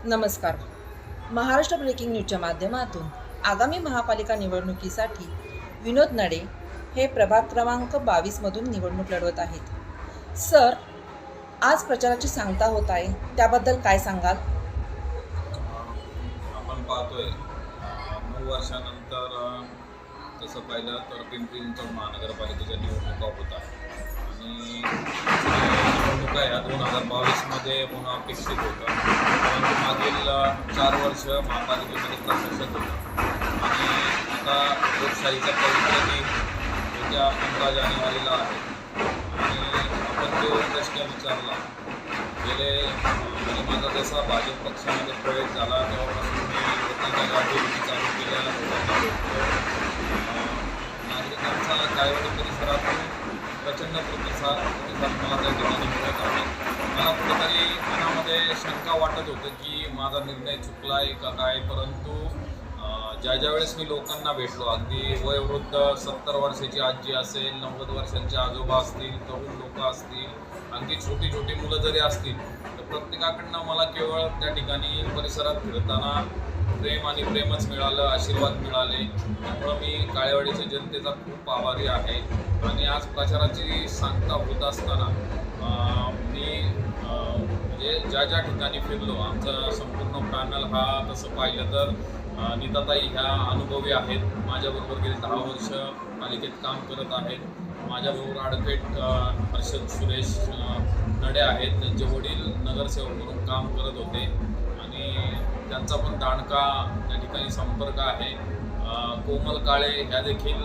नमस्कार. महाराष्ट्र ब्रेकिंग न्यूजच्या माध्यमातून आगामी महापालिका निवडणुकीसाठी विनोद नडे हे प्रभाग क्रमांक 22 मधून निवडणूक लढवत आहेत. सर, आज प्रचाराची सांगता होत आहे, त्याबद्दल काय सांगाल? आपण पाहतोय 9 वर्षानंतर तसं पाहिलं तर पिंपरी चिंचवड महानगरपालिकेच्या निवडणुका होत आहेत आणि निवडणुका ह्या 2022मध्ये होणं अपेक्षित होतं. परंतु मागील 4 वर्ष महापालिकेमध्ये प्रशासक होतं आणि आता लोकशाहीचा पवित्र दिन येत्या 15 जानेवारीला आहे आणि आपण जो प्रश्न विचारला गेले म्हणजे माझा जसा भाजप पक्षामध्ये प्रवेश झाला तेव्हापासून मी लोकांच्या जागृती चालू केल्या, नागरिकांचा कायवाडी परिसरातून प्रचंड प्रतिसाद मला त्या ठिकाणी मिळत आहे. मला कुठेतरी मनामध्ये शंका वाटत होतं की माझा निर्णय चुकला आहे का काय, परंतु ज्या वेळेस मी लोकांना भेटलो, अगदी वयोवृद्ध 70 वर्षाची आजी असेल, 90 वर्षांचे आजोबा असतील, तरुण लोक असतील, अगदी छोटी छोटी मुलं जरी असतील, तर प्रत्येकाकडनं मला केवळ त्या ठिकाणी परिसरात फिरताना प्रेम आणि प्रेमच मिळालं, आशीर्वाद मिळाले. त्यामुळं मी काळेवाडीच्या जनतेचा खूप आभारी आहे. आणि आज प्रचाराची सांगता होत असताना मी म्हणजे ज्या ठिकाणी फिरलो, आमचा संपूर्ण पॅनल हा तसं पाहिलं तर नीताताई ह्या अनुभवी आहेत, माझ्याबरोबर गेली 10 वर्ष पालिकेत काम करत आहेत. माझ्याबरोबर ॲडव्होकेट हर्षद सुरेश नडे आहेत, त्यांचे वडील नगरसेवक म्हणून काम करत होते आणि त्यांचा पण दांडका त्या ठिकाणी संपर्क आहे. कोमल काळे ह्या देखील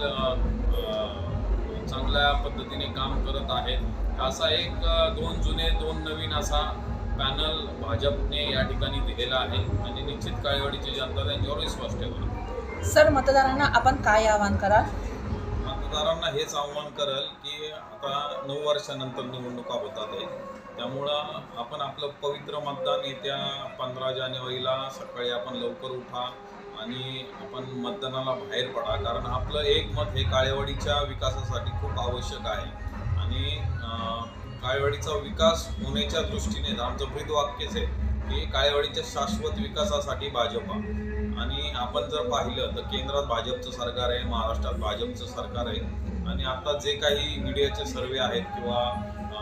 चांगल्या पद्धतीने काम करत आहेत. असा एक 2 जुने 2 नवीन असा पॅनल भाजपने या ठिकाणी दिलेला आहे आणि निश्चित काळेवाडीची जनता त्यांच्यावर विश्वास ठेवला. सर, मतदारांना आपण काय आवाहन कराल? मतदारांना हेच आव्हान करेल की आता 9 वर्षानंतर निवडणुका होतात आहे, त्यामुळं आपण आपलं पवित्र मतदान येत्या 15 जानेवारीला सकाळी आपण लवकर उठा आणि आपण मतदानाला बाहेर पडा, कारण आपलं एक मत हे काळेवाडीच्या विकासासाठी खूप आवश्यक आहे. आणि काळेवाडीचा विकास होण्याच्या दृष्टीने आमचं ब्रीदवाक्यच आहे की काळेवाडीच्या शाश्वत विकासासाठी भाजपा. आणि आपण जर पाहिलं तर केंद्रात भाजपचं सरकार आहे, महाराष्ट्रात भाजपचं सरकार आहे आणि आता जे काही मीडियाचे सर्वे आहेत किंवा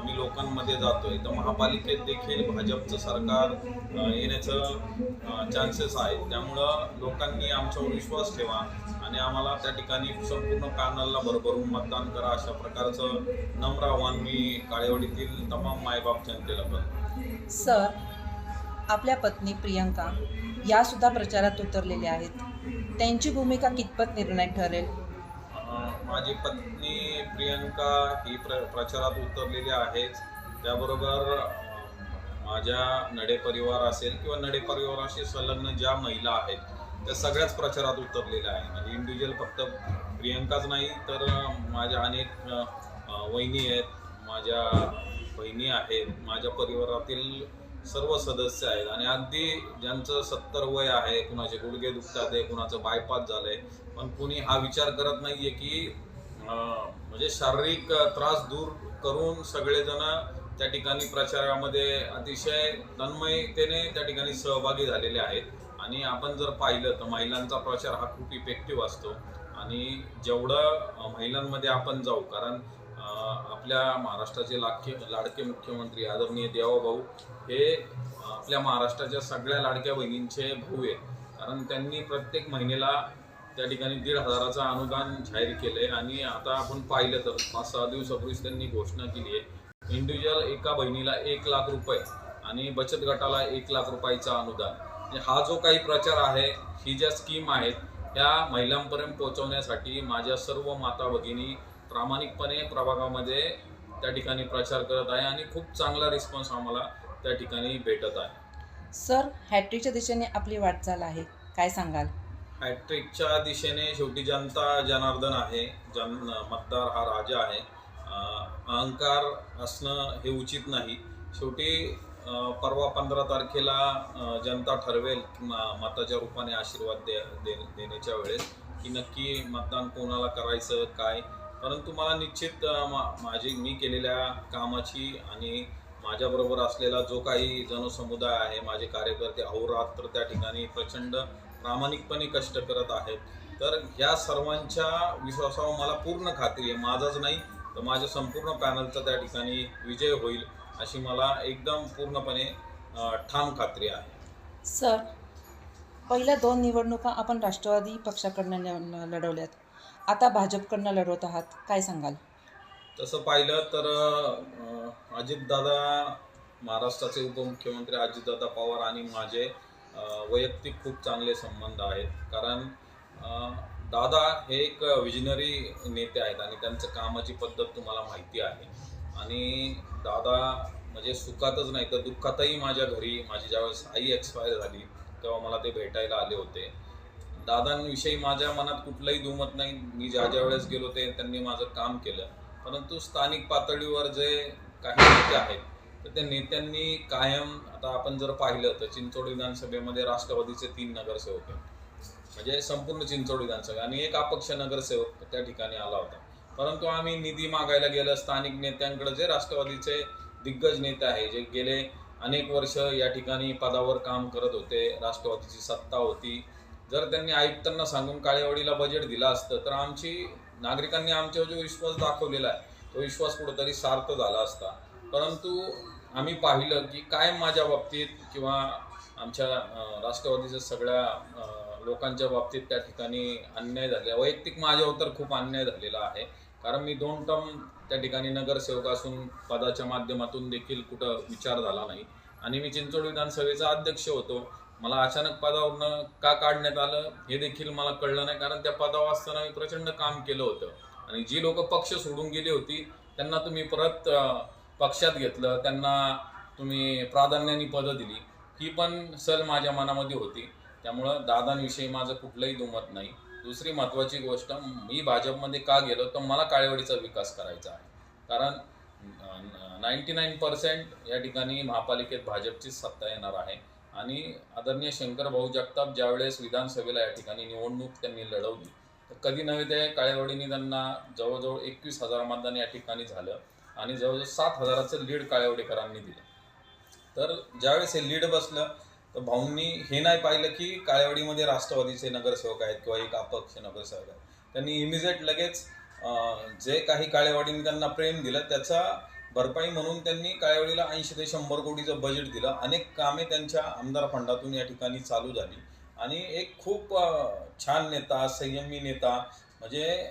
मी लोकांमध्ये जातोय तर महापालिकेत देखील भाजपचं सरकार येण्याचं चान्सेस आहेत. त्यामुळं लोकांनी आमच्यावर विश्वास ठेवा आणि आम्हाला त्या ठिकाणी संपूर्ण पॅनलला भरभरून मतदान करा, अशा प्रकारचं नम्र आव्हान मी काळेवाडीतील तमाम मायबाप जनतेला करतो. सर, आपल्या पत्नी प्रियंका या सुद्धा प्रचारात उतरलेल्या आहेत, त्यांची भूमिका कितपत निर्णायक ठरेल? माझी पत्नी प्रियंका ही प्रचारात उतरलेली आहेच. त्याबरोबर माझ्या नडे परिवार असेल किंवा नडे परिवाराशी संलग्न ज्या महिला आहेत त्या सगळ्याच प्रचारात उतरलेल्या आहेत. म्हणजे इंडिव्हिज्युअल फक्त प्रियंकाच नाही तर माझ्या अनेक वहिनी आहेत, माझ्या बहिणी आहेत, माझ्या परिवारातील सर्व सदस्य आहेत आणि अगदी ज्यांचं 70 वय आहे, कुणाचे गुडघे दुखतात आहे, कुणाचं बायपास झालंय, पण कुणी हा विचार करत नाहीये की म्हणजे शारीरिक त्रास दूर करून सगळेजण त्या ठिकाणी प्रचारामध्ये अतिशय तन्मयतेने त्या ठिकाणी सहभागी झालेले आहेत. आणि आपण जर पाहिलं तर महिलांचा प्रचार हा खूप इफेक्टिव्ह असतो आणि जेवढं महिलांमध्ये आपण जाऊ, कारण आपल्या महाराष्ट्राचे लाडके मुख्यमंत्री आदरणीय देवाभाऊ हे आपल्या महाराष्ट्राच्या सगळ्या लाडक्या बहिणींचे भाऊ आहेत, कारण त्यांनी प्रत्येक महिन्याला त्या ठिकाणी 1,500चं अनुदान जाहीर केलं आहे. आणि आता आपण पाहिलं तर 5-6 दिवसापूर्वीच त्यांनी घोषणा केली आहे इंडिव्हिज्युअल एका बहिणीला 1 लाख रुपये आणि बचत गटाला 1 लाख रुपयाचं अनुदान. म्हणजे हा जो काही प्रचार आहे, ही ज्या स्कीम आहेत त्या महिलांपर्यंत पोहोचवण्यासाठी माझ्या सर्व माता भगिनी प्रामाणिकपणे प्रभागामध्ये त्या ठिकाणी प्रचार करत आहे आणि खूप चांगला रिस्पॉन्स आम्हाला त्या ठिकाणी भेटत आहे. सर, हॅट्रिकच्या दिशेने आपली वाटचाल आहे, काय सांगाल? हॅट्रिकच्या दिशेने शेवटी जनता जनार्दन आहे, मतदार हा राजा आहे. अहंकार असणं हे उचित नाही. शेवटी परवा 15 तारखेला जनता ठरवेल मताच्या रूपाने आशीर्वाद देण्याच्या वेळेस की नक्की मतदान कोणाला करायचं काय. परंतु मला निश्चित मी केलेल्या कामाची आणि माझ्याबरोबर असलेला जो काही जनसमुदाय आहे, माझे कार्यकर्ते अहोरात्र त्या ठिकाणी प्रचंड प्रामाणिकपणे कष्ट करत आहेत. तर ह्या सर्वांच्या विश्वासावर मला पूर्ण खात्री आहे, माझाच नाही तर माझ्या संपूर्ण पॅनलचा त्या ठिकाणी विजय होईल अशी मला एकदम पूर्णपणे ठाम खात्री आहे. सर, पहिल्या 2 निवडणुका आपण राष्ट्रवादी पक्षाकडनं लढवल्यात. आता भाजपकडनं लढवत आहात. काय सांगाल? तसं पाहिलं तर अजितदादा, महाराष्ट्राचे उपमुख्यमंत्री अजितदादा पवार आणि माझे वैयक्तिक खूप चांगले संबंध आहेत. कारण दादा हे एक विजनरी नेते आहेत आणि त्यांचं कामाची पद्धत तुम्हाला माहिती आहे. आणि दादा म्हणजे सुखातच नाही तर दुःखातही माझ्या घरी माझी ज्यावेळेस आई एक्सपायर झाली तेव्हा मला ते भेटायला आले होते. दादांविषयी माझ्या मनात कुठलंही दुमत नाही. मी ज्या वेळेस गेलो ते त्यांनी माझं काम केलं. परंतु स्थानिक पातळीवर जे काही नेते आहेत तर त्या नेत्यांनी कायम, आता आपण जर पाहिलं तर चिंचोड विधानसभेमध्ये राष्ट्रवादीचे 3 नगरसेवक आहेत, म्हणजे संपूर्ण चिंचोड विधानसभा, आणि एक अपक्ष नगरसेवक त्या ठिकाणी आला होता. परंतु आम्ही निधी मागायला गेलं स्थानिक नेत्यांकडे, जे राष्ट्रवादीचे दिग्गज नेते आहे, जे गेले अनेक वर्ष या ठिकाणी पदावर काम करत होते, राष्ट्रवादीची सत्ता होती. जर त्यांनी आयुक्तांना सांगून काळेवाडीला बजेट दिलं असतं तर नागरिकांनी आमच्यावर जो विश्वास दाखवलेला आहे तो विश्वास कुठेतरी सार्थ झाला असता. परंतु आम्ही पाहिलं की कायम माझ्या बाबतीत किंवा आमच्या राष्ट्रवादीच्या सगळ्या लोकांच्या बाबतीत त्या ठिकाणी अन्याय झालेला. वैयक्तिक माझ्यावर तर खूप अन्याय झालेला आहे. कारण मी 2 टर्म त्या ठिकाणी नगरसेवक असून पदाच्या माध्यमातून देखील कुठं विचार झाला नाही. आणि मी चिंचोड विधानसभेचा अध्यक्ष होतो. मला अचानक पदावरनं का काढण्यात आलं हे देखील मला कळलं नाही. कारण त्या पदावर असताना मी प्रचंड काम केलं होतं. आणि जी लोक पक्ष सोडून गेली होती त्यांना तुम्ही परत पक्षात घेतलं, त्यांना तुम्ही प्राधान्याने पदं दिली, ही पण सल माझ्या मनामध्ये होती. त्यामुळं दादांविषयी माझं कुठलंही दुमत नाही. दुसरी महत्त्वाची गोष्ट, मी भाजपमध्ये का गेलो तर मला काळेवाडीचा विकास करायचा आहे. कारण 99% या ठिकाणी महापालिकेत भाजपचीच सत्ता येणार आहे. आणि आदरणीय शंकर भाऊ जगताप ज्यावेळेस विधानसभेला या ठिकाणी निवडणूक त्यांनी लढवली तर कधी नव्हे ते काळेवाडीने त्यांना जवळजवळ 21,000 मतदान या ठिकाणी झालं आणि जवळजवळ 7,000चं लीड काळेवाडीकरांनी दिलं. तर ज्यावेळेस हे लीड बसलं तर भाऊंनी हे नाही पाहिलं की काळेवाडीमध्ये राष्ट्रवादीचे नगरसेवक आहेत किंवा एक अपक्ष नगरसेवक आहेत. त्यांनी इमिजिएट लगेच जे काही काळेवाडीने त्यांना प्रेम दिलं त्याचा भरपाई म्हणून त्यांनी काळेवाडीला 80 ते 100 कोटीचं बजेट दिलं. अनेक कामे त्यांच्या आमदार फंडातून या ठिकाणी चालू झाली. आणि एक खूप छान नेता, संयमी नेता, म्हणजे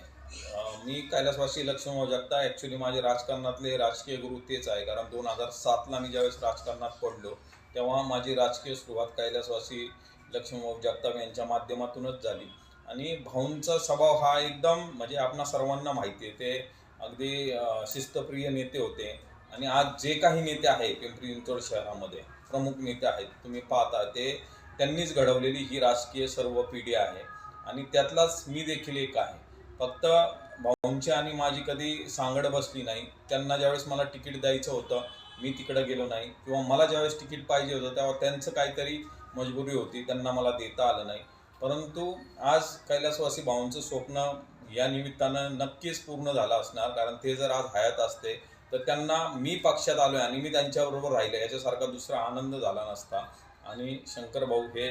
मी कैलासवासी लक्ष्मणराव जगताप, ॲक्च्युली माझे राजकारणातले राजकीय गुरु तेच आहे. कारण 2007ला मी ज्यावेळेस राजकारणात पडलो तेव्हा माझी राजकीय सुरुवात कैलासवासी लक्ष्मणराव जगताप यांच्या माध्यमातूनच झाली. आणि भाऊंचा स्वभाव हा एकदम म्हणजे आपणा सर्वांना माहिती आहे. ते अगदी शिस्तप्रिय नेते होते. आणि आज जे काही नेते आहे पिंपरी चिंचवड शहरामध्ये प्रमुख नेते आहेत तुम्ही पाहता, ते त्यांनीच घडवलेली ही राजकीय सर्व पिढी आहे. आणि त्यातलाच मी देखील एक आहे. फक्त भाऊंची आणि माझी कधी सांगड बसली नाही. त्यांना ज्यावेळेस मला तिकीट द्यायचं होतं मी तिकडे गेलो नाही, किंवा मला ज्यावेळेस तिकीट पाहिजे होतं तेव्हा त्यांचं काहीतरी मजबुरी होती, त्यांना मला देता आलं नाही. परंतु आज कैलासवासी भाऊंचं स्वप्न या निमित्तानं नक्कीच पूर्ण झालं असणार. कारण ते जर आज हयात असते तर त्यांना मी पक्षात आलोय आणि मी त्यांच्याबरोबर राहिले याच्यासारखा दुसरा आनंद झाला नसता. आणि शंकर भाऊ हे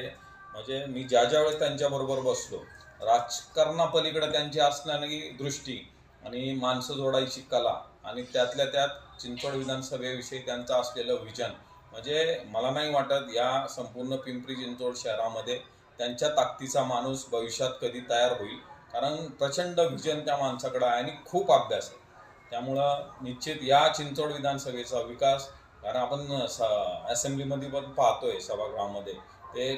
म्हणजे मी ज्या वेळेस त्यांच्याबरोबर बसलो, राजकारणापलीकडे त्यांची असणारी दृष्टी आणि माणसं जोडायची कला आणि त्यातल्या त्यात चिंचवड विधानसभेविषयी त्यांचं असलेलं विजन, म्हणजे मला नाही वाटत या संपूर्ण पिंपरी चिंचवड शहरामध्ये त्यांच्या ताकदीचा माणूस भविष्यात कधी तयार होईल. कारण प्रचंड विजन त्या माणसाकडे आहे आणि खूप अभ्यास आहे. त्यामुळं निश्चित या चिंचवड विधानसभेचा विकास, कारण आपण असेंब्लीमध्ये पण पाहतोय सभागृहामध्ये ते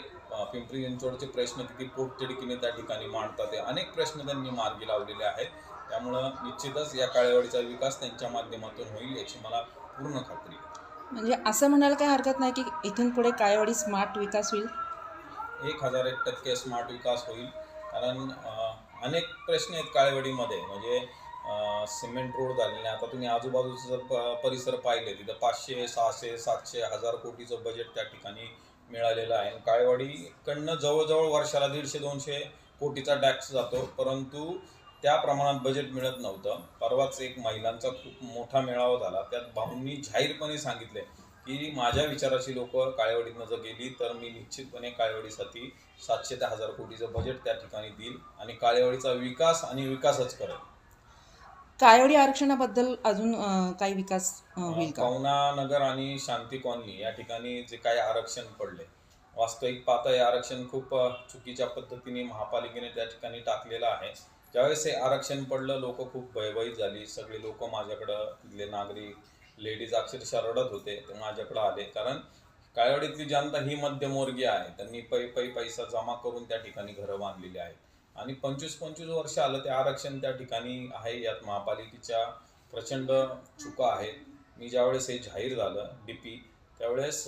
पिंपरी चिंचवडचे प्रश्न किती पोटतिडकीने त्या ठिकाणी मांडतात. ते अनेक प्रश्न त्यांनी मार्गी लावलेले आहेत. त्यामुळं निश्चितच या काळेवाडीचा विकास त्यांच्या माध्यमातून होईल याची मला पूर्ण खात्री आहे. म्हणजे असं म्हणायला काही हरकत नाही की इथून पुढे काळेवाडी स्मार्ट विकास होईल? 1001% स्मार्ट विकास होईल. कारण अनेक प्रश्न आहेत काळेवाडीमध्ये. म्हणजे सिमेंट रोड झालेले, आता तुम्ही आजूबाजूचं जर परिसर पाहिले तिथं 500, 600, 700, 1000 कोटीचं बजेट त्या ठिकाणी मिळालेलं आहे. काळेवाडीकडनं जवळजवळ वर्षाला 150-200 कोटीचा टॅक्स जातो. परंतु त्या प्रमाणात बजेट मिळत नव्हतं. परवाच एक महिलांचा खूप मोठा मेळावा झाला, त्यात भाऊंनी जाहीरपणे सांगितले की माझ्या विचाराची लोक काळेवाडीतनं जर गेली तर मी निश्चितपणे काळेवाडीसाठी 700 ते 1000 कोटीचं बजेट त्या ठिकाणी देईल आणि काळेवाडीचा विकास आणि विकासच करेल. काळेवाडी आरक्षणाबद्दल अजून काही विकास होईल का? पवना नगर आणि शांती कॉलनी या ठिकाणी जे काही आरक्षण पडले, वास्तविक पाहता हे आरक्षण खूप चुकीच्या पद्धतीने महापालिकेने त्या ठिकाणी टाकलेलं आहे. ज्यावेळेस हे आरक्षण पडलं, लोक खूप भयभीत झाली. सगळे लोक माझ्याकडं, तिथले नागरिक, लेडीज अक्षरशः रडत होते, ते माझ्याकडं आले. कारण काळेवाडीतली जनता ही मध्यमवर्गीय आहे. त्यांनी पैसा जमा करून त्या ठिकाणी घरं बांधलेली आहेत आणि 25-25 वर्ष आलं ते आरक्षण त्या ठिकाणी आहे. यात महापालिकेच्या प्रचंड चुका आहेत. मी ज्यावेळेस हे जाहीर झालं डीपी, त्यावेळेस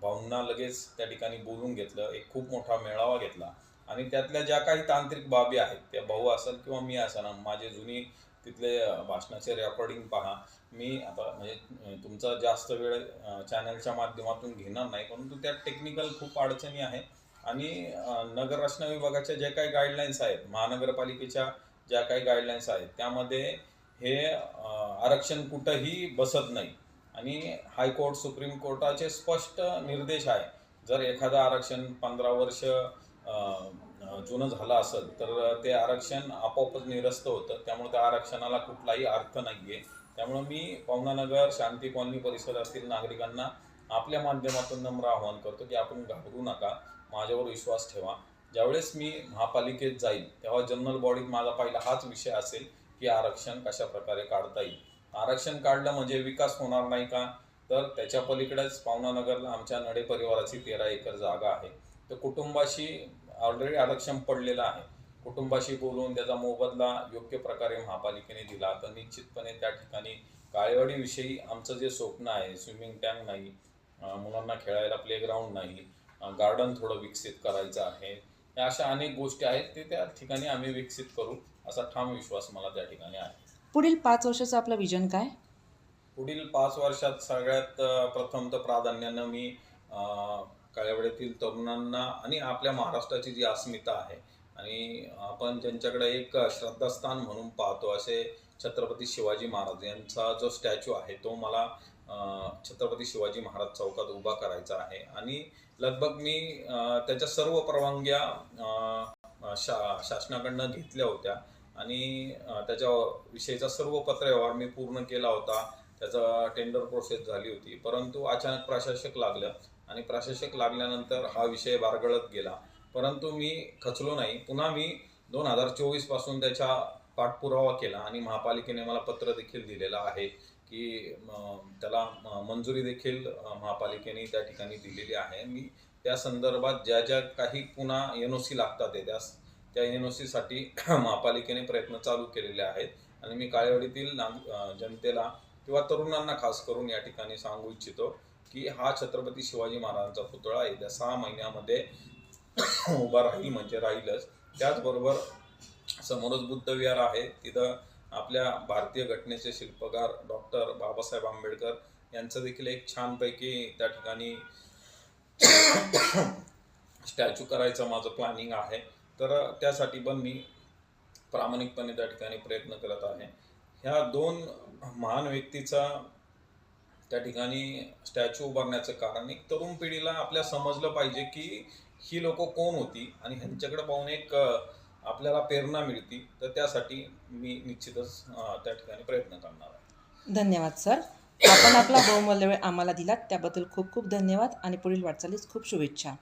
भाऊंना लगेच त्या ठिकाणी बोलून घेतलं, एक खूप मोठा मेळावा घेतला आणि त्यातल्या ज्या काही तांत्रिक बाबी आहेत, त्या भाऊ असेल किंवा मी असेल, माझे जुनी तिथले भाषणाचे रेकॉर्डिंग पहा. मी आता म्हणजे तुमचा जास्त वेळ चॅनलच्या माध्यमातून घेणार नाही, परंतु त्यात टेक्निकल खूप अडचणी आहे आणि नगर रचना विभागाच्या ज्या काही गाईडलाईन्स आहेत, महानगरपालिकेच्या ज्या काही गाईडलाईन्स आहेत, त्यामध्ये हे आरक्षण कुठंही बसत नाही आणि हायकोर्ट, सुप्रीम कोर्टाचे स्पष्ट निर्देश आहे. जर एखादं आरक्षण 15 वर्ष जुनं झालं असेल तर ते आरक्षण आपोआपच निरस्त होतं. त्यामुळे त्या आरक्षणाला कुठलाही अर्थ नाही आहे. त्यामुळं मी पवनानगर शांती कॉलनी परिसरातील नागरिकांना आपल्या माध्यमातून नम्र आवाहन करतो की आपण घाबरू नका, माझ्यावर विश्वास ठेवा. ज्यावेळेस मी महापालिकेत जाईल तेव्हा जनरल बॉडीत माझा पहिला हाच विषय असेल की आरक्षण कशा प्रकारे काढता येईल. आरक्षण काढलं म्हणजे विकास होणार नाही का? तर त्याच्या पलीकडेच पवनानगरला आमच्या नडे परिवाराची 13 एकर जागा आहे. तर कुटुंबाशी ऑलरेडी आरक्षण पडलेलं आहे. कुटुंबाशी बोलून त्याचा मोबदला योग्य प्रकारे महापालिकेने दिला तर निश्चितपणे त्या ठिकाणी काळेवाडीविषयी आमचं जे स्वप्न आहे, स्विमिंग टँक नाही, मुलांना खेळायला प्लेग्राऊंड नाही, गार्डन थोडं विकसित करायचं आहे, या अशा अनेक गोष्टी आहेत, ते त्या ठिकाणी आम्ही विकसित करू असा ठाम विश्वास मला त्या ठिकाणी आहे. पुढील 5 वर्षाचं आपलं विजन काय? पुढील 5 वर्षात सगळ्यात प्रथम तर प्राधान्यानं मी काळेवाडीतील तरुणांना आणि आपल्या महाराष्ट्राची जी अस्मिता आहे आणि आपण ज्यांच्याकडे एक श्रद्धास्थान म्हणून पाहतो असे छत्रपती शिवाजी महाराज यांचा जो स्टॅच्यू आहे तो मला छत्रपती शिवाजी महाराज चौकात उभा करायचा आहे आणि लगभग मी त्याच्या सर्व परवानग्या शासनाकडनं घेतल्या होत्या आणि त्याच्या विषयीचा सर्व पत्रव्यवहार मी पूर्ण केला होता. त्याचा टेंडर प्रोसेस झाली होती, परंतु अचानक प्रशासक लागलं आणि प्रशासक लागल्यानंतर हा विषय बारगळत गेला. परंतु मी खचलो नाही. पुन्हा मी 2024 पासून त्याचा पाठपुरावा केला आणि महापालिकेने मला पत्र देखील दिलेलं आहे की त्याला मंजुरी देखील महापालिकेने त्या ठिकाणी दिलेली आहे. मी त्या संदर्भात ज्या ज्या काही पुन्हा NOC लागतात त्या NOC साठी महापालिकेने प्रयत्न चालू केलेले आहेत आणि मी काळेवाडीतील जनतेला किंवा तरुणांना खास करून या ठिकाणी सांगू इच्छितो की हा छत्रपती शिवाजी महाराजांचा पुतळा येत्या 6 महिन्यामध्ये उभा राहील म्हणजे राहीलच. त्याचबरोबर समोरच बुद्ध विहार आहे, तिथं आपल्या भारतीय घटनेचे शिल्पकार डॉक्टर बाबासाहेब आंबेडकर यांचं देखील एक छानपैकी त्या ठिकाणी स्टॅच्यू करायचं माझं प्लॅनिंग आहे. तर त्यासाठी पण मी प्रामाणिकपणे त्या ठिकाणी प्रयत्न करत आहे. ह्या 2 महान व्यक्तीचा त्या ठिकाणी स्टॅच्यू उभारण्याचं कारण एक तरुण पिढीला आपल्या समजलं पाहिजे की ही लोक कोण होती आणि ह्यांच्याकडे पाहून एक आपल्याला प्रेरणा मिळते. तर त्यासाठी मी निश्चितच त्या ठिकाणी प्रयत्न करणार आहे. धन्यवाद सर. आपण आपला बहुमूल्य वेळ आम्हाला दिलात त्याबद्दल खूप खूप धन्यवाद आणि पुढील वाटचालीस खूप शुभेच्छा.